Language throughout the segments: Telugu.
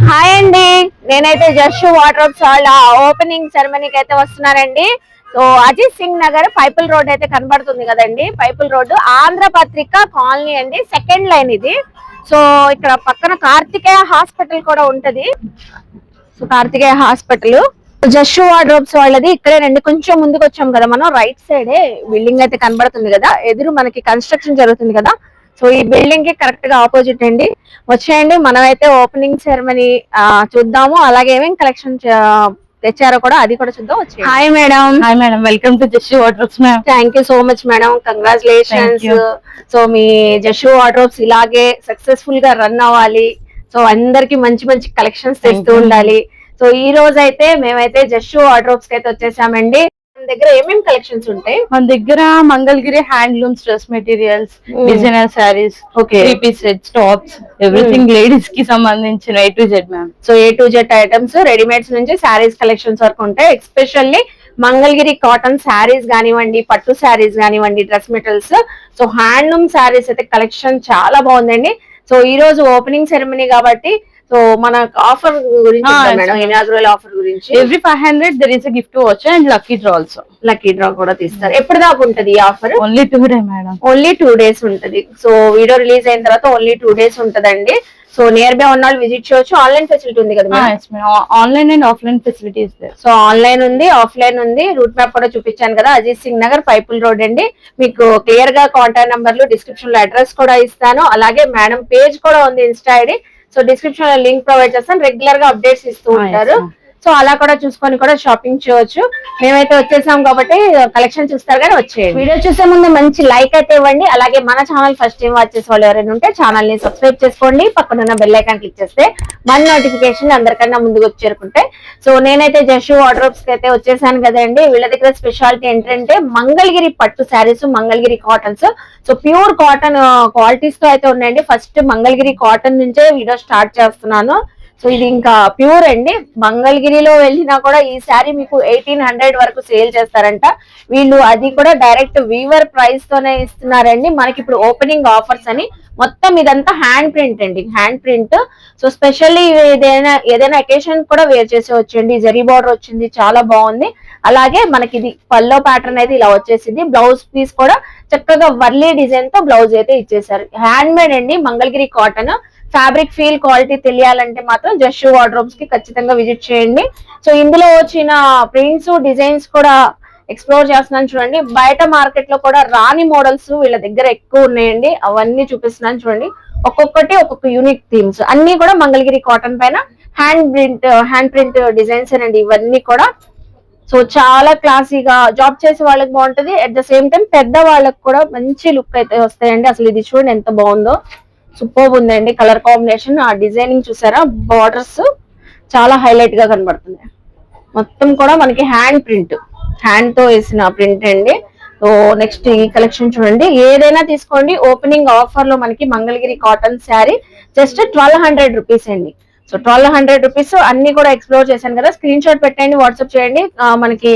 హాయ్ అండి, నేనైతే జస్ట్ వార్డ్రోబ్స్ వాళ్ళ ఓపెనింగ్ సెరమనీకి అయితే వస్తున్నానండి. సో అజిత్ సింగ్ నగర్ పైపుల్ రోడ్ అయితే కనబడుతుంది కదండి. పైపుల్ రోడ్ ఆంధ్ర పత్రిక కాలనీ అండి, సెకండ్ లైన్ ఇది. సో ఇక్కడ పక్కన కార్తికేయ హాస్పిటల్ కూడా ఉంటది. So Karthikeya hospital just wardrobes వాళ్ళది ఇక్కడేనండి. కొంచెం ముందుకు వచ్చాం కదా మనం, రైట్ సైడే బిల్డింగ్ అయితే కనబడుతుంది కదా, ఎదురు మనకి కన్స్ట్రక్షన్ జరుగుతుంది కదా. సో ఈ బిల్డింగ్ కి కరెక్ట్ గా ఆపోజిట్ అండి. వచ్చేయండి, మనం అయితే ఓపెనింగ్ సెరమనీ చూద్దాము, అలాగే ఏమేమి కలెక్షన్ తెచ్చారో కూడా అది కూడా చూద్దాం. వచ్చి hi madam. Hi madam, welcome to just wardrobes ma'am. Thank you so much madam, congratulations. So me just wardrobes ఇలాగే సక్సెస్ఫుల్ గా రన్ అవ్వాలి. సో అందరికి మంచి మంచి కలెక్షన్స్ తెస్తూ ఉండాలి. సో ఈ రోజు అయితే మేమైతే జస్ట్ వార్డ్రోబ్స్ కి అయితే వచ్చేసామండి. మన దగ్గర ఏమేమి కలెక్షన్స్ ఉంటాయి? మన దగ్గర Mangalagiri handlooms, dress materials, designer saris, three piece sets, tops, everything ladies కి సంబంధించిన A to Z ma'am. So A to Z items, readymades నుంచి శారీస్ కలెక్షన్స్ వరకు ఉంటాయి. ఎస్పెషల్లీ మంగళగిరి కాటన్ శారీస్ కానివ్వండి, పట్టు శారీస్ కానివ్వండి, dress materials, so handloom saris అయితే కలెక్షన్ చాలా బాగుందండి. సో ఈ రోజు ఓపెనింగ్ సెరమనీ కాబట్టి సో మన ఆఫర్ గురించి మేడం, ఇనాగ్రల్ ఆఫర్ గురించి every 500 there is a gift voucher and lucky draw also. Lucky draw కూడా తీస్తారు. ఎప్పుడు దాకా ఉంటది ఈ offer? Only 2 days madam. Only 2 days ఉంటది. సో వీడియో రిలీజ్ అయిన తర్వాత ఓన్లీ 2 days ఉంటదండి. సో నియర్ బై ఉన్న వాళ్ళు విజిట్ చేయొచ్చు. ఆన్లైన్ ఫెసిలిటీ ఉంది కదా? Online and offline facilities. So online ఉంది, ఆఫ్లైన్ ఉంది. రూట్ మ్యాప్ కూడా చూపించాను కదా, అజిత్ సింగ్ నగర్ పైపుల్ రోడ్ అండి. మీకు క్లియర్ గా కాంటాక్ట్ నంబర్లు, డిస్క్రిప్షన్ లో అడ్రస్ కూడా ఇస్తాను. అలాగే మేడం పేజ్ కూడా ఉంది, ఇన్స్టా ఐడి. సో డిస్క్రిప్షన్ లో లింక్ ప్రొవైడ్ చేస్తాను. రెగ్యులర్ గా అప్డేట్స్ ఇస్తూ ఉంటారు. సో అలా కూడా చూసుకొని కూడా షాపింగ్ చేయొచ్చు. మేమైతే వచ్చేసాం కాబట్టి కలెక్షన్ చూస్తారు కానీ వచ్చేయండి. వీడియో చూసే ముందు మంచి లైక్ అయితే ఇవ్వండి. అలాగే మన ఛానల్ ఫస్ట్ టైం వాచ్ చేసే వాళ్ళు ఎవరైనా ఉంటే ఛానల్ ని సబ్స్క్రైబ్ చేసుకోండి. పక్కన బెల్ ఐకాన్ క్లిక్ చేస్తే మన నోటిఫికేషన్ అందరికన్నా ముందుకు వచ్చి చేరుకుంటే. సో నేనైతే జస్ట్ వార్డ్రోబ్స్ కి అయితే వచ్చేసాను కదండి. వీళ్ళ దగ్గర స్పెషాలిటీ ఏంటంటే మంగళగిరి పట్టు saris, Mangalagiri cottons. So pure cotton qualities తో అయితే ఉన్నాయండి. ఫస్ట్ మంగళగిరి కాటన్ నుంచే వీడియో స్టార్ట్ చేస్తున్నాను. సో ఇది ఇంకా ప్యూర్ అండి. మంగళగిరిలో వెళ్ళినా కూడా ఈ శారీ మీకు 1800 వరకు సేల్ చేస్తారంట వీళ్ళు. అది కూడా డైరెక్ట్ వీవర్ ప్రైస్ తోనే ఇస్తున్నారండి. మనకి ఇప్పుడు ఓపెనింగ్ ఆఫర్స్ అని. మొత్తం ఇదంతా హ్యాండ్ ప్రింట్ అండి, హ్యాండ్ ప్రింట్. సో స్పెషల్లీ ఏదైనా అకేషన్ కూడా వేర్ చేసి వచ్చండి. జరీ బార్డర్ వచ్చింది, చాలా బాగుంది. అలాగే మనకి ఇది పల్లో ప్యాటర్న్ అయితే ఇలా వచ్చేసింది. బ్లౌజ్ పీస్ కూడా చక్కగా వర్లీ డిజైన్ తో బ్లౌజ్ అయితే ఇచ్చేసారు. హ్యాండ్ మేడ్ అండి, Mangalagiri cotton. Fabric feel quality తెలియాలంటే మాత్రం జస్ట్ వార్డ్రోబ్స్ కి ఖచ్చితంగా విజిట్ చేయండి. సో ఇందులో వచ్చిన ప్రింట్స్, డిజైన్స్ కూడా ఎక్స్ప్లోర్ చేస్తున్నాను చూడండి. బయట మార్కెట్ లో కూడా రాని మోడల్స్ వీళ్ళ దగ్గర ఎక్కువ ఉన్నాయండి. అవన్నీ చూపిస్తున్నాను చూడండి. ఒక్కొక్కటి ఒక్కొక్క యూనిక్ థీమ్స్. అన్ని కూడా మంగళగిరి కాటన్ పైన హ్యాండ్ ప్రింట్ డిజైన్స్ అండి ఇవన్నీ కూడా. సో చాలా క్లాసీగా జాబ్ చేసే వాళ్ళకి బాగుంటది. అట్ ద సేమ్ టైం పెద్ద వాళ్ళకి కూడా మంచి లుక్ అయితే వస్తాయండి. అసలు ఇది చూడండి ఎంత బాగుందో, సూపర్ ఉందండి. కలర్ కాంబినేషన్, ఆ డిజైనింగ్ చూసారా, బార్డర్స్ చాలా హైలైట్ గా కనబడుతుంది. మొత్తం కూడా మనకి హ్యాండ్ ప్రింట్, హ్యాండ్ తో వేసిన ప్రింట్ అండి. సో నెక్స్ట్ ఈ కలెక్షన్ చూడండి. ఏదైనా తీసుకోండి. ఓపెనింగ్ ఆఫర్ లో మనకి Mangalagiri cotton sari just 1200 rupees అండి. So 1200 rupees. అన్ని కూడా ఎక్స్ప్లోర్ చేశాను కదా, స్క్రీన్ షాట్ పెట్టండి, వాట్సాప్ చేయండి మనకి.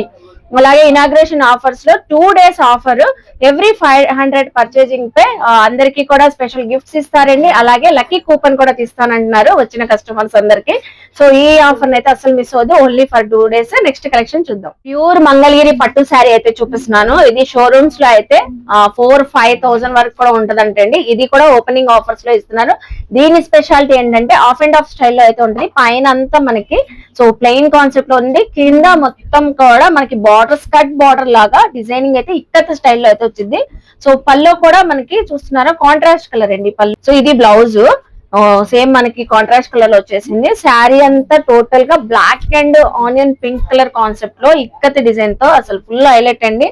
అలాగే ఇనాగ్రేషన్ ఆఫర్స్ లో 2 days offer. Every 500 purchasing pay అందరికి కూడా స్పెషల్ గిఫ్ట్స్ ఇస్తారండి. అలాగే లక్కీ కూపన్ కూడా తీస్తానంటున్నారు వచ్చిన కస్టమర్స్ అందరికి. సో ఈ ఆఫర్ అయితే అసలు మిస్ అవ్వదు, only for 2 days. Next collection చూద్దాం. ప్యూర్ మంగళగిరి పట్టు శారీ అయితే చూపిస్తున్నాను. ఇది షోరూమ్స్ లో అయితే 4-5,000 వరకు కూడా ఉంటదంటండి. ఇది కూడా ఓపెనింగ్ ఆఫర్స్ లో ఇస్తున్నారు. దీని స్పెషాలిటీ ఏంటంటే ఆఫ్ అండ్ ఆఫ్ స్టైల్లో అయితే ఉంటుంది. పైన అంతా మనకి సో ప్లెయిన్ కాన్సెప్ట్ లో ఉంది. కింద మొత్తం కూడా మనకి బార్డర్, స్కర్ట్ బార్డర్ లాగా డిజైనింగ్ అయితే ఇక్కత స్టైల్లో అయితే వచ్చింది. సో పల్లో కూడా మనకి చూస్తున్నారా కాంట్రాస్ట్ కలర్ అండి పళ్ళు. సో ఇది బ్లౌజ్ సేమ్ మనకి కాంట్రాస్ట్ కలర్ లో వచ్చేసింది. శారీ అంతా టోటల్ గా black and onion pink colour concept లో ఇక్కత డిజైన్ తో అసలు ఫుల్ హైలైట్ అండి.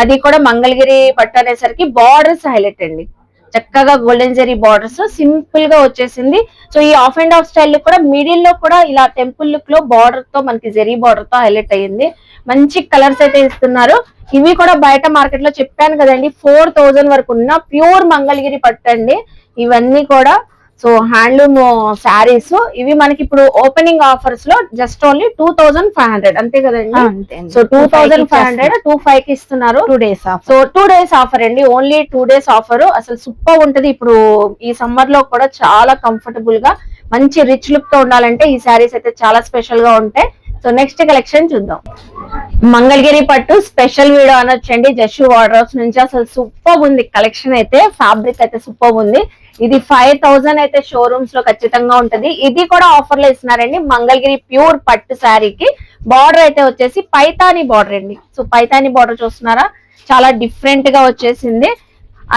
అది కూడా మంగళగిరి పట్టు అనేసరికి బార్డర్స్ హైలైట్ అండి. చక్కగా గోల్డెన్ జరీ బార్డర్స్ సింపుల్ గా వచ్చేసింది. సో ఈ ఆఫ్ అండ్ ఆఫ్ స్టైల్ లో కూడా మిడిల్ లో కూడా ఇలా టెంపుల్ లుక్ లో బార్డర్ తో మనకి జరీ బార్డర్ తో హైలైట్ అయ్యింది. మంచి కలర్స్ అయితే ఇస్తున్నారు. ఇవి కూడా బయట మార్కెట్ లో చెప్పాను కదండి 4000 వరకు ఉన్న ప్యూర్ మంగళగిరి పట్టు అండి ఇవన్నీ కూడా. సో హ్యాండ్లూమ్ శారీస్ ఇవి మనకి ఇప్పుడు ఓపెనింగ్ ఆఫర్స్ లో జస్ట్ ఓన్లీ 2500 అంతే కదండి. సో 2500 25 కి ఇస్తున్నారు. 2 days offer. So 2 days offer అండి, ఓన్లీ 2 days ఆఫర్. అసలు సూపర్ ఉంటది. ఇప్పుడు ఈ సమ్మర్ లో కూడా చాలా కంఫర్టబుల్ గా మంచి రిచ్ లుక్ తో ఉండాలంటే ఈ శారీస్ అయితే చాలా స్పెషల్ గా ఉంటాయి. సో నెక్స్ట్ కలెక్షన్ చూద్దాం. మంగళగిరి పట్టు స్పెషల్ వీడియో అనొచ్చండి. జస్ట్ వార్డ్రోబ్స్ నుంచి అసలు సూపర్ ఉంది కలెక్షన్ అయితే. ఫ్యాబ్రిక్ అయితే సూపర్ ఉంది. ఇది 5000 అయితే షోరూమ్స్ లో ఖచ్చితంగా ఉంటది. ఇది కూడా ఆఫర్ లో ఇస్తున్నారండి. మంగళగిరి ప్యూర్ పట్టు శారీకి బార్డర్ అయితే వచ్చేసి పైతాని బార్డర్ అండి. సో పైతాని బార్డర్ చూస్తున్నారా, చాలా డిఫరెంట్ గా వచ్చేసింది.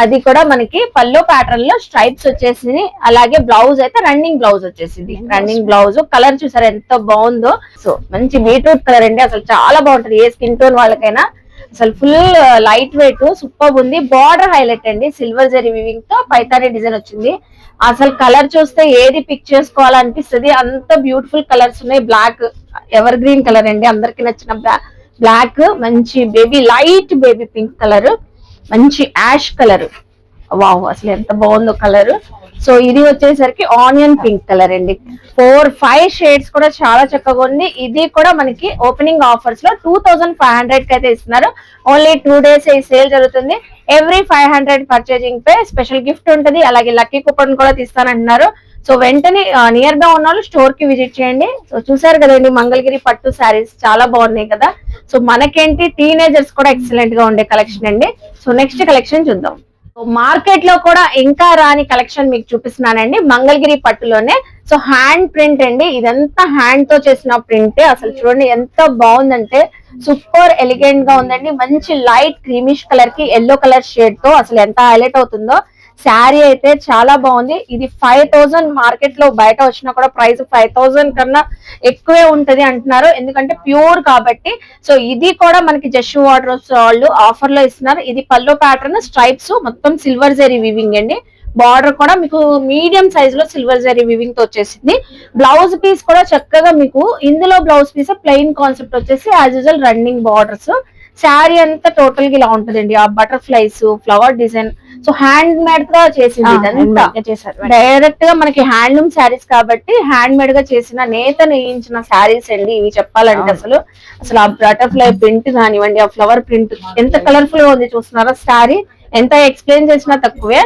అది కూడా మనకి పల్లో ప్యాటర్న్ లో స్ట్రైప్స్ వచ్చేసింది. అలాగే బ్లౌజ్ అయితే రన్నింగ్ బ్లౌజ్ వచ్చేసింది. రన్నింగ్ బ్లౌజ్ కలర్ చూసారా ఎంత బాగుందో. సో మంచి బీట్రూట్ కలర్ అండి. అసలు చాలా బాగుంటది ఏ స్కిన్ టోన్ వాళ్ళకైనా. అసలు ఫుల్ లైట్ వెయిట్ సూపర్ ఉంది. బార్డర్ హైలైట్ అండి. సిల్వర్ జరీ వివింగ్ తో పైతాని డిజైన్ వచ్చింది. అసలు కలర్ చూస్తే ఏది పిక్ చేసుకోవాలనిపిస్తుంది, అంత బ్యూటిఫుల్ కలర్స్ ఉన్నాయి. బ్లాక్ ఎవర్ గ్రీన్ కలర్ అండి, అందరికి నచ్చిన బ్లాక్. మంచి baby light baby pink colour, మంచి యాష్ కలర్. వావ్ అసలు ఎంత బాగుందో కలర్. సో ఇది వచ్చేసరికి ఆనియన్ పింక్ కలర్ అండి. 4-5 షేడ్స్ కూడా చాలా చక్కగా ఉంది. ఇది కూడా మనకి ఓపెనింగ్ ఆఫర్స్ లో 2500 కి అయితే ఇస్తున్నారు. ఓన్లీ 2 days ఈ సేల్ జరుగుతుంది. Every 500 purchasing pay special gift ఉంటుంది. అలాగే లక్కీ కూపన్ కూడా తీస్తానంటున్నారు. సో వెంటనే నియర్ గా ఉన్న వాళ్ళు స్టోర్ కి విజిట్ చేయండి. సో చూసారు కదండి మంగళగిరి పట్టు శారీస్ చాలా బాగున్నాయి కదా. సో మనకేంటి టీనేజర్స్ కూడా ఎక్సలెంట్ గా ఉండే కలెక్షన్ అండి. సో నెక్స్ట్ కలెక్షన్ చూద్దాం. మార్కెట్ లో కూడా ఇంకా రాని కలెక్షన్ మీకు చూపిస్తున్నానండి మంగళగిరి పట్టులోనే. సో హ్యాండ్ ప్రింట్ అండి. ఇదంతా హ్యాండ్ తో చేసిన ప్రింట్. అసలు చూడండి ఎంత బాగుందంటే సూపర్ ఎలిగెంట్ గా ఉందండి. మంచి లైట్ క్రీమిష్ కలర్ కి ఎల్లో కలర్ షేడ్ తో అసలు ఎంత హైలైట్ అవుతుందో. శారీ అయితే చాలా బాగుంది. ఇది 5000 మార్కెట్ లో బయట వచ్చినా కూడా ప్రైస్ 5000 కన్నా ఎక్కువే ఉంటది అంటున్నారు, ఎందుకంటే ప్యూర్ కాబట్టి. సో ఇది కూడా మనకి జస్ట్ వార్డ్రోబ్స్ వాళ్ళు ఆఫర్ లో ఇస్తున్నారు. ఇది పల్లో ప్యాటర్న్ స్ట్రైప్స్ మొత్తం సిల్వర్ జరీ వివింగ్ అండి. బార్డర్ కూడా మీకు మీడియం సైజ్ లో సిల్వర్ జరీ వివింగ్ తో వచ్చేసింది. బ్లౌజ్ పీస్ కూడా చక్కగా మీకు ఇందులో బ్లౌజ్ పీస్ ప్లెయిన్ కాన్సెప్ట్ వచ్చేసి as usual running borders. Sari అంతా టోటల్ గా ఇలా ఉంటదండి. ఆ butterflies flower design. So hand made గా చేసింది. డైరెక్ట్ గా మనకి హ్యాండ్లూమ్ శారీస్ కాబట్టి హ్యాండ్ మేడ్ గా చేసిన నేత నేయించిన శారీస్ అండి ఇవి చెప్పాలంటే. అసలు ఆ బటర్ఫ్లై ప్రింట్ కానివ్వండి, ఆ ఫ్లవర్ ప్రింట్ ఎంత కలర్ఫుల్ గా ఉంది చూస్తున్నారా. శారీ ఎంత ఎక్స్ప్లెయిన్ చేసినా తక్కువే.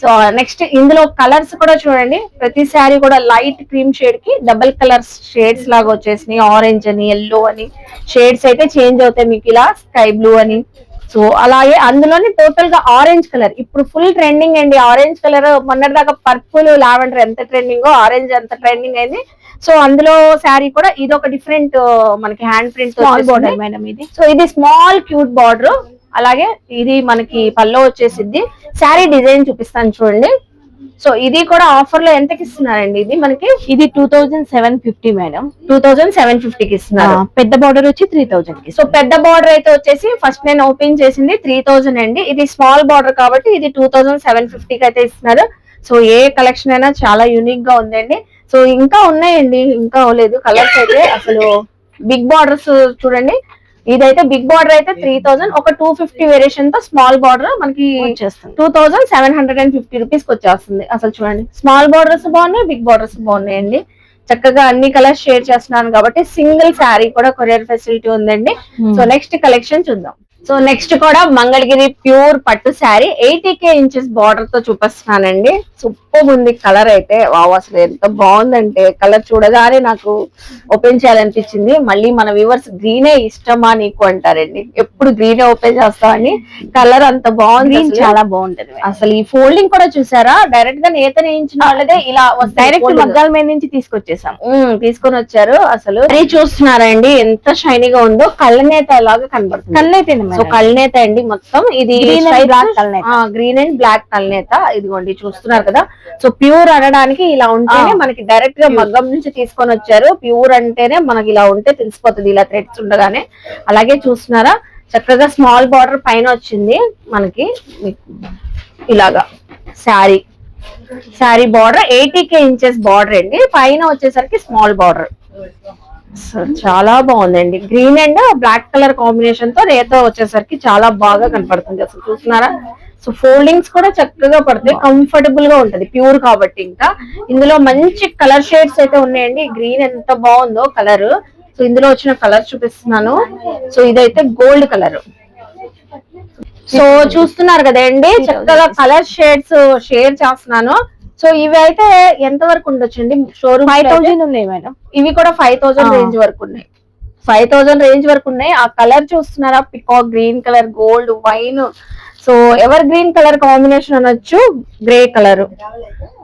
సో నెక్స్ట్ ఇందులో కలర్స్ కూడా చూడండి. ప్రతి శారీ కూడా లైట్ క్రీమ్ షేడ్ కి డబుల్ కలర్స్ షేడ్స్ లాగా వచ్చేసినాయి. ఆరెంజ్ అని, ఎల్లో అని షేడ్స్ అయితే చేంజ్ అవుతాయి మీకు. ఇలా స్కై బ్లూ అని. సో అలాగే అందులోని టోటల్ గా ఆరెంజ్ కలర్ ఇప్పుడు ఫుల్ ట్రెండింగ్ అండి. ఆరెంజ్ కలర్ మొన్నటి దాకా పర్పుల్ లావెండర్ ఎంత ట్రెండింగ్, ఆరెంజ్ ఎంత ట్రెండింగ్ అయింది. సో అందులో శారీ కూడా ఇది ఒక డిఫరెంట్ మనకి హ్యాండ్ ప్రింట్ బార్డర్ మేడం ఇది. సో ఇది స్మాల్ క్యూట్ బార్డర్. అలాగే ఇది మనకి పల్లో వచ్చేసిద్ది. శారీ డిజైన్ చూపిస్తాను చూడండి. సో ఇది కూడా ఆఫర్ లో ఎంతకి ఇస్తున్నారండి? ఇది మనకి 2750 మేడం. 2750 కి ఇస్తున్నారు. పెద్ద బార్డర్ వచ్చి 3000 కి. సో పెద్ద బార్డర్ అయితే వచ్చేసి ఫస్ట్ నేను ఓపెన్ చేసింది 3000 అండి. ఇది స్మాల్ బార్డర్ కాబట్టి ఇది 2750 కి అయితే ఇస్తున్నారు. సో ఏ కలెక్షన్ అయినా చాలా యూనిక్ గా ఉందండి. సో ఇంకా ఉన్నాయండి, ఇంకా అవ్వలేదు కలర్స్ అయితే. అసలు బిగ్ బార్డర్స్ చూడండి. ఇదైతే బిగ్ బార్డర్ అయితే 3000, ఒక 250 వేరియేషన్ తో స్మాల్ బార్డర్ మనకి 2750 రూపీస్ కి వచ్చేస్తుంది. అసలు చూడండి స్మాల్ బార్డర్స్ బాగున్నాయి, బిగ్ బార్డర్స్ బాగున్నాయండి. చక్కగా అన్ని కలర్స్ షేర్ చేస్తున్నాను కాబట్టి సింగిల్ శారీ కూడా కొరియర్ ఫెసిలిటీ ఉందండి. సో నెక్స్ట్ కలెక్షన్ చూద్దాం. సో నెక్స్ట్ కూడా మంగళగిరి ప్యూర్ పట్టు శారీ 80k ఇంచెస్ బార్డర్ తో చూపిస్తున్నానండి. సూపర్ ఉంది కలర్ అయితే. వావ్ అసలు ఎంత బాగుందంటే కలర్ చూడగానే నాకు ఓపెన్ చేయాలనిపించింది. మళ్ళీ మన వ్యూవర్స్ గ్రీనే ఇష్టమా నీకు అంటారండి. ఎప్పుడు గ్రీనే ఓపెన్ చేస్తామని. కలర్ అంత బాగుంది, చాలా బాగుంటది. అసలు ఈ ఫోల్డింగ్ కూడా చూసారా, డైరెక్ట్ గా నేత నేయించిన వాళ్ళదే ఇలా డైరెక్ట్ మగ్గాల మీద నుంచి తీసుకొని వచ్చారు. అసలు అది చూస్తున్నారండి ఎంత షైనీగా ఉందో. కళ్ళనేత లాగా కనబడుతుంది. కళ్ళనేత సో కల్నేత అండి మొత్తం. ఇది గ్రీన్ అండ్ బ్లాక్ కల్నేత. ఇదిగోండి చూస్తున్నారు కదా. సో ప్యూర్ అనడానికి ఇలా ఉంటేనే మనకి డైరెక్ట్ గా మగ్గం నుంచి తీసుకొని వచ్చారు. ప్యూర్ అంటేనే మనకి ఇలా ఉంటే తెలిసిపోతుంది, ఇలా థ్రెడ్స్ ఉండగానే. అలాగే చూస్తున్నారా చక్కగా స్మాల్ బార్డర్ పైన వచ్చింది మనకి ఇలాగా. Sari border 80k inches border అండి. పైన వచ్చేసరికి స్మాల్ బార్డర్. చాలా బాగుందండి. Green and black colour combination తో రేతో వచ్చేసరికి చాలా బాగా కనపడుతుంది. అసలు చూస్తున్నారా. సో ఫోల్డింగ్స్ కూడా చక్కగా పడతాయి, కంఫర్టబుల్ గా ఉంటది ప్యూర్ కాబట్టి. ఇంకా ఇందులో మంచి కలర్ షేడ్స్ అయితే ఉన్నాయండి. గ్రీన్ ఎంత బాగుందో కలర్. సో ఇందులో వచ్చిన కలర్ చూపిస్తున్నాను. సో ఇదైతే గోల్డ్ కలర్. సో చూస్తున్నారు కదండి చక్కగా కలర్ షేడ్స్ షేర్ చేస్తున్నాను. సో ఇవి అయితే ఎంత వరకు ఉండొచ్చండి షోరూమ్? 5000 ఉన్నాయి మేడం. ఇవి కూడా 5000 రేంజ్ వరకు ఉన్నాయి. 5000 రేంజ్ వరకు ఉన్నాయి. ఆ కలర్ చూస్తున్నారా, peacock green colour, gold wine, so ever green colour combination అనొచ్చు, గ్రే కలర్,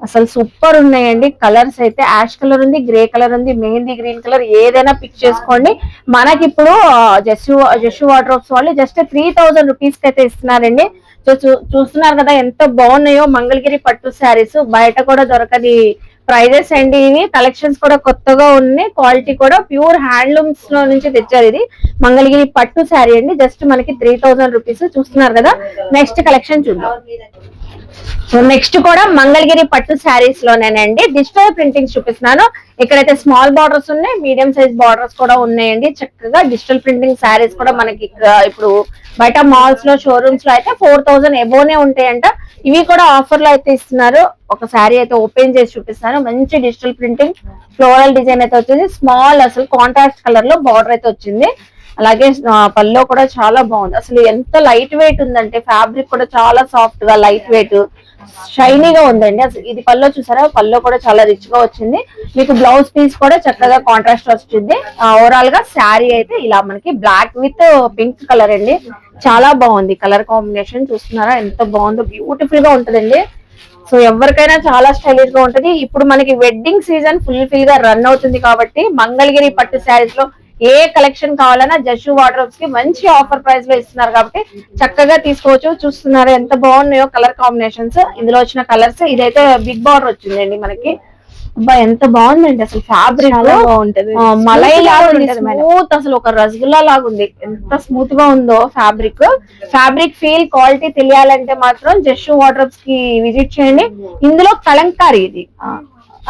అసలు సూపర్ ఉన్నాయండి. కలర్స్ అయితే యాష్ కలర్ ఉంది, గ్రే కలర్ ఉంది, మెహందీ గ్రీన్ కలర్, ఏదైనా పిక్ చేసుకోండి. మనకి ఇప్పుడు జస్సు వార్డ్రోబ్స్ వాళ్ళు జస్ట్ 3000 రూపీస్ కి అయితే ఇస్తున్నారండి. సో చూస్తున్నారు కదా ఎంత బాగున్నాయో మంగళగిరి పట్టు శారీస్, బయట కూడా దొరకని ప్రైజెస్ అండి. ఇవి కలెక్షన్స్ కూడా కొత్తగా ఉన్నాయి, క్వాలిటీ కూడా ప్యూర్ హ్యాండ్లూమ్స్ లో నుంచి తెచ్చారు. ఇది మంగళగిరి పట్టు శారీ అండి, జస్ట్ మనకి 3000 రూపీస్. చూస్తున్నారు కదా, నెక్స్ట్ కలెక్షన్ చూద్దాం. సో నెక్స్ట్ కూడా మంగళగిరి పట్టు శారీస్ లోనేనండి, డిజిటల్ ప్రింటింగ్ చూపిస్తున్నాను. ఇక్కడైతే స్మాల్ బార్డర్స్ ఉన్నాయి, మీడియం సైజ్ బార్డర్స్ కూడా ఉన్నాయండి. చక్కగా డిజిటల్ ప్రింటింగ్ శారీస్ కూడా మనకి ఇప్పుడు బయట మాల్స్ లో, షోరూమ్స్ లో అయితే 4000 ఎబోనే ఉంటాయంట. ఇవి కూడా ఆఫర్ లో అయితే ఇస్తున్నారు. ఒక శారీ అయితే ఓపెన్ చేసి చూపిస్తాను. మంచి డిజిటల్ ప్రింటింగ్ ఫ్లోరల్ డిజైన్ అయితే వచ్చింది, స్మాల్ అసలు కాంట్రాస్ట్ కలర్ లో బార్డర్ అయితే వచ్చింది. అలాగే పల్లో కూడా చాలా బాగుంది. అసలు ఎంత లైట్ వెయిట్ ఉందంటే, ఫ్యాబ్రిక్ కూడా చాలా సాఫ్ట్ గా లైట్ వెయిట్ షైనీగా ఉందండి. అసలు ఇది పల్లో చూసారా, పల్లో కూడా చాలా రిచ్ గా వచ్చింది. మీకు బ్లౌజ్ పీస్ కూడా చక్కగా కాంట్రాస్ట్ వచ్చింది. ఓవరాల్ గా శారీ అయితే ఇలా మనకి బ్లాక్ విత్ పింక్ కలర్ అండి, చాలా బాగుంది కలర్ కాంబినేషన్. చూస్తున్నారా ఎంత బాగుందో, బ్యూటిఫుల్ గా ఉంటదండి. సో ఎవరికైనా చాలా స్టైలిష్ గా ఉంటది. ఇప్పుడు మనకి వెడ్డింగ్ సీజన్ ఫుల్ గా రన్ అవుతుంది కాబట్టి మంగళగిరి పట్టు శారీస్ లో ఏ కలెక్షన్ కావాలన్నా జస్సు వార్డ్రోబ్స్ కి మంచి ఆఫర్ ప్రైస్ లో ఇస్తున్నారు కాబట్టి చక్కగా తీసుకోవచ్చు. చూస్తున్నారు ఎంత బాగున్నాయో కలర్ కాంబినేషన్స్, ఇందులో వచ్చిన కలర్స్. ఇదైతే బిగ్ బార్డర్ వచ్చిందండి మనకి. అబ్బా ఎంత బాగుందండి, అసలు ఫ్యాబ్రిక్ బాగుంటది, మలై లాగా స్మూత్, అసలు ఒక రసగుల్లా లాగా ఉంది. ఎంత స్మూత్ గా ఉందో ఫ్యాబ్రిక్. ఫ్యాబ్రిక్ ఫీల్ క్వాలిటీ తెలియాలంటే మాత్రం జస్సు వార్డ్రోబ్స్ కి విజిట్ చేయండి. ఇందులో కలంకారీ, ఇది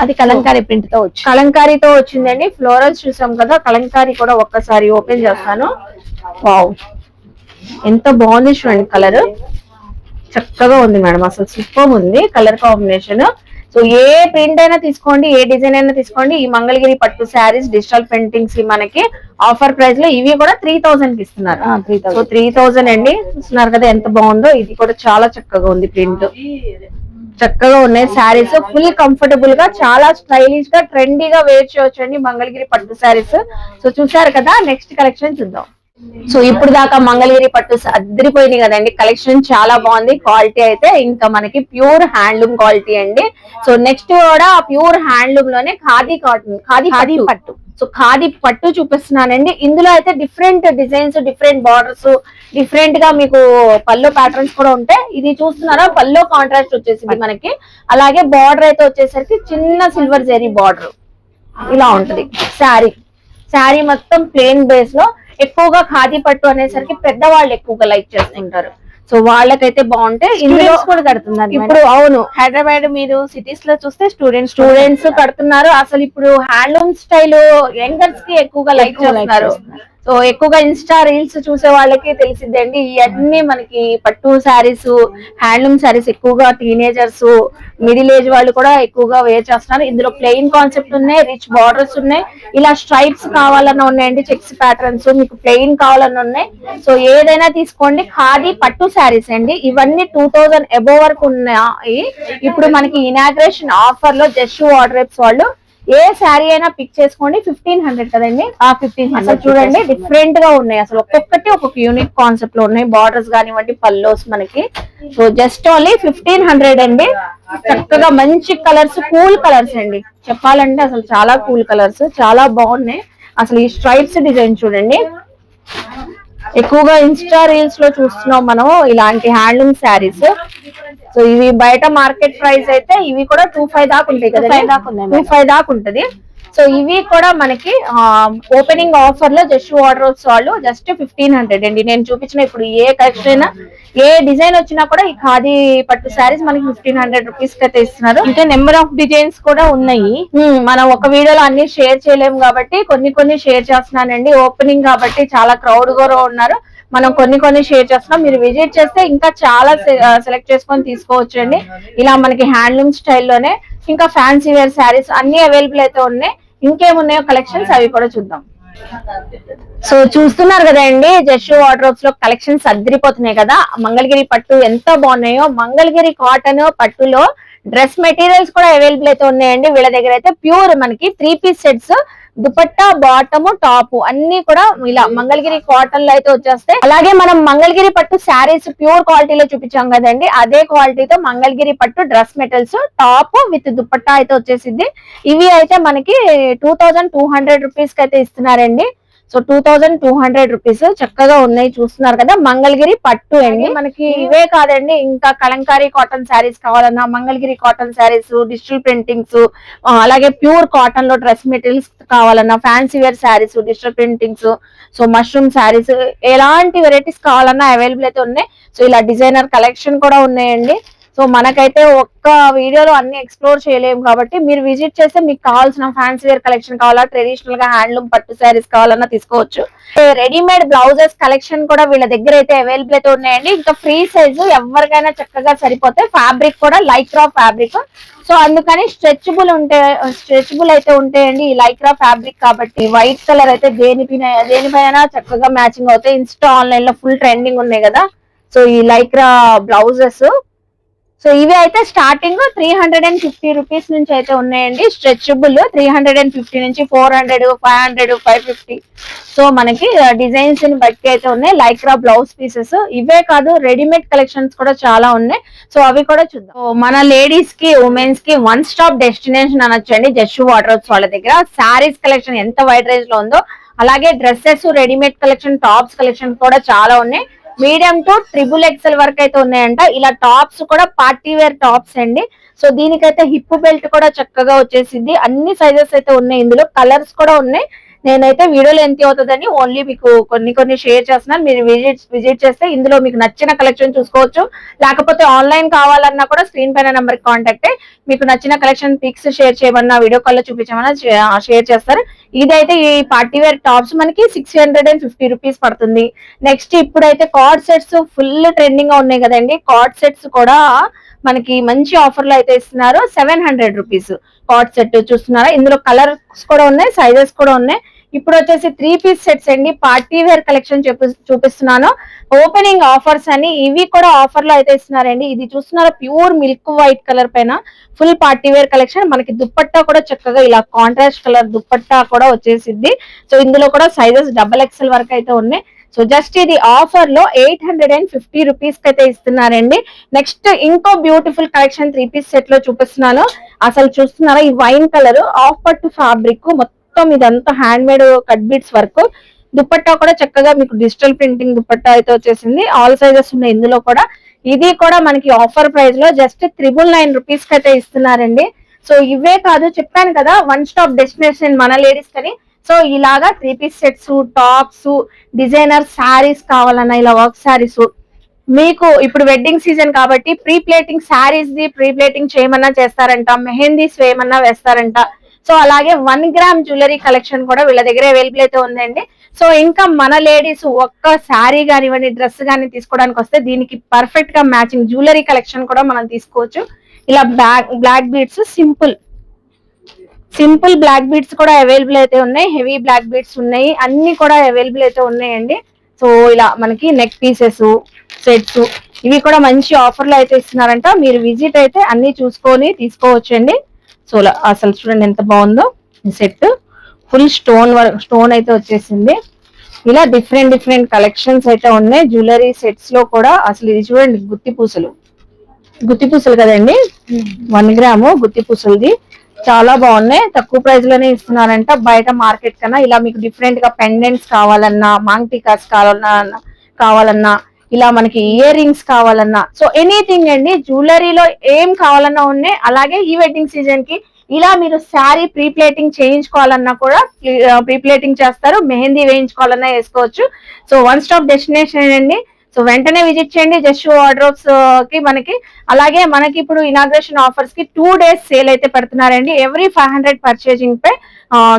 అది కలంకారీ ప్రింట్ తో వచ్చి కలంకారీతో వచ్చిందండి. ఫ్లోరల్స్ చూసాం కదా, కలంకారీ కూడా ఒక్కసారి ఓపెన్ చేస్తాను. వావ్ ఎంత బాగుంది చూడండి, కలర్ చక్కగా ఉంది మేడం, అసలు సూపర్ ఉంది కలర్ కాంబినేషన్. సో ఏ ప్రింట్ అయినా తీసుకోండి, ఏ డిజైన్ అయినా తీసుకోండి. ఈ మంగళగిరి పట్టు శారీస్ డిజిటల్ ప్రింటింగ్స్ మనకి ఆఫర్ ప్రైస్ లో ఇవి కూడా 3000 కి ఇస్తున్నారు. సో 3000 అండి. చూస్తున్నారు కదా ఎంత బాగుందో, ఇది కూడా చాలా చక్కగా ఉంది, ప్రింట్ చక్కగా ఉన్నాయి. శారీస్ ఫుల్ కంఫర్టబుల్ గా, చాలా స్టైలిష్ గా, ట్రెండీగా వేర్ చేయొచ్చు అండి మంగళగిరి పట్టు శారీస్. సో చూసారు కదా, నెక్స్ట్ కలెక్షన్ చూద్దాం. సో ఇప్పుడు దాకా మంగళగిరి పట్టు అద్దరిపోయింది కదండి, కలెక్షన్ చాలా బాగుంది. క్వాలిటీ అయితే ఇంకా మనకి ప్యూర్ హ్యాండ్లూమ్ క్వాలిటీ అండి. సో నెక్స్ట్ కూడా ప్యూర్ హ్యాండ్లూమ్ లోనే ఖాదీ కాటన్, ఖాదీ పట్టు. సో ఖాదీ పట్టు చూపిస్తున్నానండి. ఇందులో అయితే different designs, different borders, different గా మీకు పల్లో ప్యాటర్న్స్ కూడా ఉంటాయి. ఇది చూస్తున్నారా, పల్లో కాంట్రాస్ట్ వచ్చేసింది మనకి. అలాగే బార్డర్ అయితే వచ్చేసరికి చిన్న సిల్వర్ జరీ బార్డర్ ఇలా ఉంటది. శారీ మొత్తం ప్లెయిన్ బేస్ లో, ఎక్కువగా ఖాదీ పట్టు అనేసరికి పెద్దవాళ్ళు ఎక్కువగా లైక్ చేస్తుంటారు. సో వాళ్ళకైతే బాగుంటాయి. ఇందులో కూడా కడుతున్నారు ఇప్పుడు. అవును, హైదరాబాద్ మీరు సిటీస్ లో చూస్తే స్టూడెంట్స్ కడుతున్నారు. అసలు ఇప్పుడు హ్యాండ్లూమ్ స్టైల్ యంగర్స్ కి ఎక్కువగా లైక్ చేస్తున్నారు. సో ఎక్కువగా ఇన్స్టా రీల్స్ చూసే వాళ్ళకి తెలిసిద్దండి. ఇవన్నీ మనకి పట్టు శారీస్, హ్యాండ్లూమ్ శారీస్ ఎక్కువగా టీనేజర్స్, మిడిల్ ఏజ్ వాళ్ళు కూడా ఎక్కువగా వేర్ చేస్తున్నారు. ఇందులో ప్లెయిన్ కాన్సెప్ట్ ఉన్నాయి, రిచ్ బార్డర్స్ ఉన్నాయి, ఇలా స్ట్రైప్స్ కావాలన్నా ఉన్నాయండి, చెక్స్ ప్యాటర్న్స్, మీకు ప్లెయిన్ కావాలన్నా ఉన్నాయి. సో ఏదైనా తీసుకోండి. ఖాదీ పట్టు శారీస్ అండి, ఇవన్నీ 2000 అబోవ్ వరకు ఉన్నాయి. ఇప్పుడు మనకి ఇనాగ్రేషన్ ఆఫర్ లో జస్సు వార్డ్రోబ్స్ వాళ్ళు ఏ శారీ అయినా పిక్ చేసుకోండి, 1500 కదండి. 1500 చూడండి, డిఫరెంట్ గా ఉన్నాయి. అసలు ఒక్కొక్కటి ఒక్కొక్క యూనిక్ కాన్సెప్ట్ లో ఉన్నాయి. బార్డర్స్ కానివ్వండి, పల్లోస్ మనకి. సో జస్ట్ ఓన్లీ 1500 అండి. చక్కగా మంచి కలర్స్, కూల్ కలర్స్ అండి. చెప్పాలంటే అసలు చాలా కూల్ కలర్స్, చాలా బాగున్నాయి. అసలు ఈ స్ట్రైప్స్ డిజైన్ చూడండి, ఎక్కువగా ఇన్స్టా రీల్స్ లో చూస్తున్నాం మనం ఇలాంటి హ్యాండ్లూమ్ శారీస్. సో ఇవి బయట మార్కెట్ ప్రైస్ అయితే ఇవి కూడా 2500 దాకా ఉంటాయి కదా, 2500 దాకా ఉంటది. సో ఇవి కూడా మనకి ఓపెనింగ్ ఆఫర్ లో జస్సు వార్డ్రోబ్స్ వాళ్ళు జస్ట్ 1500 అండి. నేను చూపించిన ఇప్పుడు ఏ కలెక్షన్ అయినా, ఏ డిజైన్ వచ్చినా కూడా ఈ ఖాదీ పట్టు శారీస్ మనకి 1500 రూపీస్ కి అయితే ఇస్తున్నారు. ఇంకా నెంబర్ ఆఫ్ డిజైన్స్ కూడా ఉన్నాయి. మనం ఒక వీడియోలో అన్ని షేర్ చేయలేము కాబట్టి కొన్ని షేర్ చేస్తున్నానండి. ఓపెనింగ్ కాబట్టి చాలా క్రౌడ్ కూడా ఉన్నారు. మనం కొన్ని షేర్ చేస్తున్నాం. మీరు విజిట్ చేస్తే ఇంకా చాలా సెలెక్ట్ చేసుకొని తీసుకోవచ్చు అండి. ఇలా మనకి హ్యాండ్లూమ్ స్టైల్లోనే ఇంకా ఫ్యాన్సీ వేర్ శారీస్ అన్ని అవైలబుల్ అయితే ఉన్నాయి. ఇంకేమున్నాయో కలెక్షన్స్ అవి కూడా చూద్దాం. సో చూస్తున్నారు కదండి, జస్సు వార్డ్రోబ్స్ లో కలెక్షన్స్ అద్దరిపోతున్నాయి కదా. మంగళగిరి పట్టు ఎంత బాగున్నాయో, మంగళగిరి కాటన్ పట్టులో డ్రెస్ మెటీరియల్స్ కూడా అవైలబుల్ అయితే ఉన్నాయండి వీళ్ళ దగ్గర అయితే. ప్యూర్ మనకి 3 piece sets, dupatta, bottom, top అన్ని కూడా ఇలా మంగళగిరి కాటన్ లో అయితే వచ్చేస్తాయి. అలాగే మనం మంగళగిరి పట్టు శారీస్ ప్యూర్ క్వాలిటీలో చూపించాం కదండి, అదే క్వాలిటీతో మంగళగిరి పట్టు dress materials top with dupatta అయితే వచ్చేసింది. ఇవి అయితే మనకి 2200 రూపీస్ కి అయితే ఇస్తున్నారండి. సో 2200 రూపీస్ చక్కగా ఉన్నాయి, చూస్తున్నారు కదా, మంగళగిరి పట్టు అండి. మనకి ఇవే కాదండి, ఇంకా కలంకారీ కాటన్ శారీస్ కావాలన్నా, Mangalagiri cotton saris, digital printings, అలాగే ప్యూర్ కాటన్ లో డ్రెస్ మెటీరియల్స్ కావాలన్నా, fancy wear saris, digital printings, so mushroom saris, ఎలాంటి వెరైటీస్ కావాలన్నా అవైలబుల్ అయితే ఉన్నాయి. సో ఇలా డిజైనర్ కలెక్షన్ కూడా ఉన్నాయండి. సో మనకైతే ఒక్క వీడియోలో అన్ని ఎక్స్ప్లోర్ చేయలేము కాబట్టి మీరు విజిట్ చేస్తే మీకు కావాల్సిన ఫ్యాన్సీ వేర్ కలెక్షన్ కావాలా, ట్రెడిషనల్ గా హ్యాండ్లూమ్ పట్టు శారీస్ కావాలన్నా తీసుకోవచ్చు. రెడీమేడ్ బ్లౌజెస్ కలెక్షన్ కూడా వీళ్ళ దగ్గర అయితే అవైలబుల్ అయితే ఉన్నాయండి. ఇంకా ఫ్రీ సైజు ఎవరికైనా చక్కగా సరిపోతాయి. ఫ్యాబ్రిక్ కూడా లైక్రా ఫ్యాబ్రిక్, సో అందుకని స్ట్రెచబుల్ అయితే ఉంటాయండి ఈ లైక్రా ఫ్యాబ్రిక్ కాబట్టి. వైట్ కలర్ అయితే దేనిపైన చక్కగా మ్యాచింగ్ అవుతాయి. ఇన్స్టా ఆన్లైన్ లో ఫుల్ ట్రెండింగ్ ఉన్నాయి కదా, సో ఈ లైక్రా బ్లౌజెస్. సో ఇవి అయితే స్టార్టింగ్ 350 రూపీస్ నుంచి అయితే ఉన్నాయండి. స్ట్రెచబుల్ 350 నుంచి 400, 500, 550. సో మనకి డిజైన్స్ ని బట్టి అయితే ఉన్నాయి లైక్రా బ్లౌజ్ పీసెస్. ఇవే కాదు, రెడీమేడ్ కలెక్షన్స్ కూడా చాలా ఉన్నాయి. సో అవి కూడా చూద్దాం. సో మన లేడీస్ కి, ఉమెన్స్ కి వన్ స్టాప్ డెస్టినేషన్ అనొచ్చండి జస్ట్ వార్డ్రోబ్స్ వాళ్ళ దగ్గర. శారీస్ కలెక్షన్ ఎంత వైడ్ రేంజ్ లో ఉందో, అలాగే dresses, readymade collection, tops collection కూడా చాలా ఉన్నాయి. మీడియం టు XXL వరకు అయితే ఉన్నాయంట. ఇలా టాప్స్ కూడా పార్టీ వేర్ టాప్స్ అండి. సో దీనికైతే హిప్ బెల్ట్ కూడా చక్కగా వచ్చేసింది. అన్ని సైజెస్ అయితే ఉన్నాయి, ఇందులో కలర్స్ కూడా ఉన్నాయి. నేనైతే వీడియోలో ఎంత అవుతుందని ఓన్లీ మీకు కొన్ని షేర్ చేస్తున్నాను. మీరు విజిట్ చేస్తే ఇందులో మీకు నచ్చిన కలెక్షన్ చూసుకోవచ్చు. లేకపోతే ఆన్లైన్ కావాలన్నా కూడా స్క్రీన్ పైన నెంబర్ కి కాంటాక్ట్ అయ్యి మీకు నచ్చిన కలెక్షన్ పిక్స్ షేర్ చేయమన్నా, వీడియో కాల్ లో చూపించమన్నా షేర్ చేస్తారు. ఇదైతే ఈ పార్టీ వేర్ టాప్స్ మనకి 650 రూపీస్ పడుతుంది. నెక్స్ట్ ఇప్పుడైతే కార్డ్ సెట్స్ ఫుల్ ట్రెండింగ్ గా ఉన్నాయి కదండి. కార్డ్ సెట్స్ కూడా మనకి మంచి ఆఫర్ లో అయితే ఇస్తున్నారు. 700 రూపీస్ కార్డ్ సెట్ చూస్తున్నారా. ఇందులో కలర్స్ కూడా ఉన్నాయి, సైజెస్ కూడా ఉన్నాయి. ఇప్పుడు వచ్చేసి 3 పీస్ సెట్స్ అండి, పార్టీ వేర్ కలెక్షన్ చూపిస్తున్నాను. ఓపెనింగ్ ఆఫర్స్ అని ఇవి కూడా ఆఫర్ లో అయితే ఇస్తున్నారండి. ఇది చూస్తున్నారా, ప్యూర్ మిల్క్ వైట్ కలర్ పైన ఫుల్ పార్టీ వేర్ కలెక్షన్. మనకి దుప్పట్టా కూడా చక్కగా ఇలా కాంట్రాస్ట్ కలర్ దుప్పట్టా కూడా వచ్చేసింది. సో ఇందులో కూడా సైజెస్ XXL వరకు అయితే ఉన్నాయి. సో జస్ట్ ఇది ఆఫర్ లో 850 రూపీస్ కి అయితే ఇస్తున్నారండి. నెక్స్ట్ ఇంకో బ్యూటిఫుల్ కలెక్షన్ 3 పీస్ సెట్ లో చూపిస్తున్నాను. అసలు చూస్తున్నారా, ఈ వైన్ కలర్ ఆఫ్ పట్టు ఫ్యాబ్రిక్, మొత్తం ఇదంతా hand made cut beads work. Dupatta కూడా చక్కగా మీకు డిజిటల్ ప్రింటింగ్ దుపట్టా అయితే వచ్చేసింది. ఆల్ సైజెస్ ఉన్నాయి ఇందులో కూడా. ఇది కూడా మనకి ఆఫర్ ప్రైస్ లో జస్ట్ 999 రూపీస్ కి అయితే ఇస్తున్నారండి. సో ఇవే కాదు, చెప్పాను కదా వన్ స్టాప్ డెస్టినేషన్ మన లేడీస్ కని. సో ఇలాగా 3 piece sets, tops, designer saris కావాలన్నా, ఇలా వర్క్ శారీస్ మీకు ఇప్పుడు వెడ్డింగ్ సీజన్ కాబట్టి ప్రీ ప్లేటింగ్ శారీస్ ది ప్రీ ప్లేటింగ్ చేయమన్నా చేస్తారంట, మెహందీస్ వేయమన్నా వేస్తారంట. సో అలాగే 1 గ్రామ్ జ్యువెలరీ కలెక్షన్ కూడా వీళ్ళ దగ్గర అవైలబుల్ అయితే ఉందండి. సో ఇంకా మన లేడీస్ ఒక్క శారీ కానివ్వండి, డ్రెస్ కానీ తీసుకోవడానికి వస్తే దీనికి పర్ఫెక్ట్ గా మ్యాచింగ్ జ్యువెలరీ కలెక్షన్ కూడా మనం తీసుకోవచ్చు. ఇలా black beads, simple black beads కూడా అవైలబుల్ అయితే ఉన్నాయి. హెవీ బ్లాక్ బీడ్స్ ఉన్నాయి, అన్ని కూడా అవైలబుల్ అయితే ఉన్నాయండి. సో ఇలా మనకి నెక్ పీసెస్, సెట్స్ ఇవి కూడా మంచి ఆఫర్ లో అయితే ఇస్తున్నారంట. మీరు విజిట్ అయితే అన్ని చూసుకొని తీసుకోవచ్చండి. సో అసలు చూడండి ఎంత బాగుందో ఈ సెట్. ఫుల్ స్టోన్ అయితే వచ్చేసింది. ఇలా డిఫరెంట్ కలెక్షన్స్ అయితే ఉన్నాయి జ్యువెలరీ సెట్స్ లో కూడా. అసలు ఇది చూడండి, గుత్తి పూసలు కదండి, 1 గ్రాము గుత్తి పూసలది. చాలా బాగున్నాయి, తక్కువ ప్రైస్ లోనే ఇస్తున్నారంట బయట మార్కెట్ కన్నా. ఇలా మీకు డిఫరెంట్ గా పెండెంట్స్ కావాలన్నా, మాంగ్ టీకాస్ కావాలన్నా, ఇలా మనకి ఇయర్ రింగ్స్ కావాలన్నా, సో ఎనీథింగ్ అండి, జ్యువెలరీలో ఏం కావాలన్నా ఉన్నాయి. అలాగే ఈ వెడ్డింగ్ సీజన్ కి ఇలా మీరు శారీ ప్రీ ప్లేటింగ్ చేయించుకోవాలన్నా కూడా ప్రీ ప్లేటింగ్ చేస్తారు, మెహందీ వేయించుకోవాలన్నా వేసుకోవచ్చు. సో వన్ స్టాప్ డెస్టినేషన్ అండి. సో వెంటనే విజిట్ చేయండి జస్ట్ వార్డ్రోబ్స్ కి మనకి. అలాగే మనకి ఇప్పుడు ఇనాగ్రేషన్ ఆఫర్స్ కి 2 days సేల్ అయితే పెడుతున్నారండి. ఎవ్రీ 500 పర్చేజింగ్ పై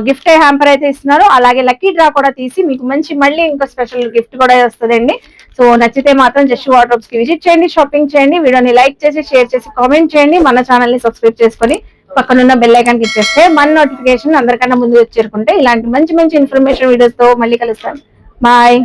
గిఫ్ట్ హ్యాంపర్ అయితే ఇస్తున్నారు. అలాగే లక్కీ డ్రా కూడా తీసి మీకు మళ్ళీ ఇంకో స్పెషల్ గిఫ్ట్ కూడా వస్తుందండి. సో నచ్చితే మాత్రం జస్ట్ వార్డ్రోబ్స్ కి విజిట్ చేయండి, షాపింగ్ చేయండి, వీడియోని లైక్ చేసి, షేర్ చేసి, కామెంట్ చేయండి. మన ఛానల్ ని సబ్స్క్రైబ్ చేసుకొని పక్కనున్న బెల్ ఐకాన్ క్లిక్ చేస్తే మన నోటిఫికేషన్ అందరికన్నా ముందు చేరుకుంటే ఇలాంటి మంచి ఇన్ఫర్మేషన్ వీడియోస్ తో మళ్ళీ కలుస్తాను. బాయ్.